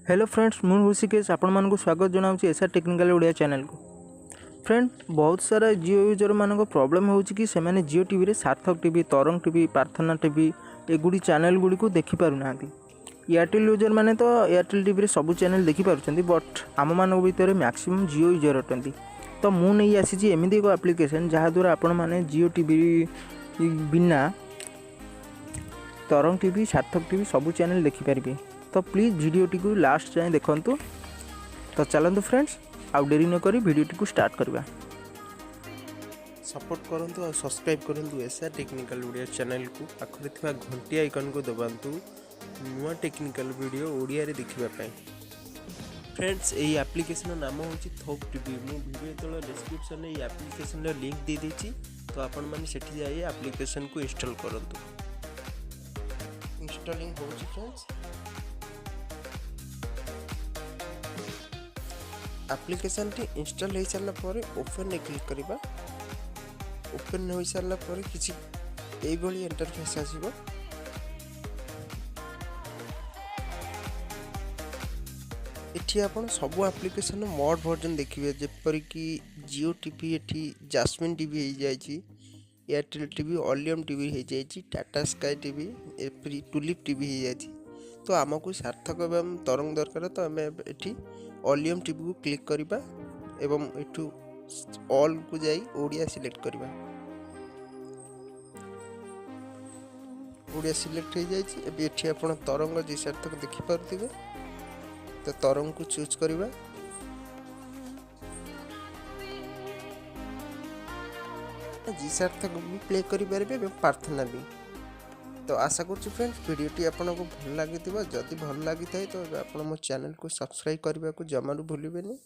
Hello friends मु ऋषिकेश आपण मानक स्वागत जनाऊँ एसआर टेक्निकल ओडिया चैनल को। फ्रेंड बहुत सारा जियो यूजर मान प्रॉब्लम हो कि से माने जियो टीवी रे सार्थक टीवी तरंग टीवी प्रार्थना टीवी एगुड़ी चैनल गुड़ी को देखि पारु ना। एयरटेल यूजर माने तो एयरटेल टीवी रे सब चैनल देखि पारुछंती बट आम मान भितर मैक्सिमम जियो यूजर अटंती। तो मु नहीं आसी एमती एक एप्लिकेशन जहाँ द्वारा आपण माने जियो टीवी बिना तरंग टीवी सार्थक टीवी सब चैनल देखि पारिबे। तो प्लीज़ वीडियोटी को लास्ट जाए देखु। तो चलतु फ्रेंड्स आउ डेरी न करी वीडियोटी को स्टार्ट करवा। सपोर्ट करंतु और सब्सक्राइब करंतु एसआर टेक्निकल ओडिया चैनल को पाखरे थिबा घंटी आइकन को दबांतु नुआ टेक्निकल वीडियो ओडिया रे देखिबा पय। फ्रेंड्स एई एप्लिकेशन नाम होची थोक टीवी। मु वीडियो तळ डिस्क्रिप्शन में एई एप्लिकेशन रे लिंक दे देछि। तो आपण माने सेठी जाई एप्लिकेशन को इंस्टॉल करंतु। इंस्टॉलिंग होची फ्रेंड्स। एप्लिकेशन टी इंस्टॉल हो सारा पर ओपन ने क्लिक करबा। ओपन हो सारा पर किसी एभली इंटरफेस आसीबो। एठी आपण सब एप्लिकेशन मोड वर्जन देखिबे जेपर कि जियो टीवी एठी जैस्मिन टीवी हो जायछि, एयरटेल टीवी ऑलियम टीवी हो जायछि, टाटा स्काई टीवी एप्री टुलिप टीवी हो जायछि। तो आमको सार्थक एवं तरंग दरकार। तो आम एठी ऑलियम टीवी को क्लिक करबा एवं एठू ऑल को जाई ओडिया सिलेक्ट करबा। ओडिया सिलेक्ट हो जायछि। एबे एठी आपण तरंग जी सार्थक देखि पारथिबे। तो तरंग को चूज करबा। जी सार्थक भी प्ले करि पारबे एवं प्रार्थना भी। तो आशा करूँ फ्रेंड्स वीडियोटी आपको भल लगी। जदि भल लगी था तो आप मो चैनल को सब्सक्राइब करने को जमारू भूलिए।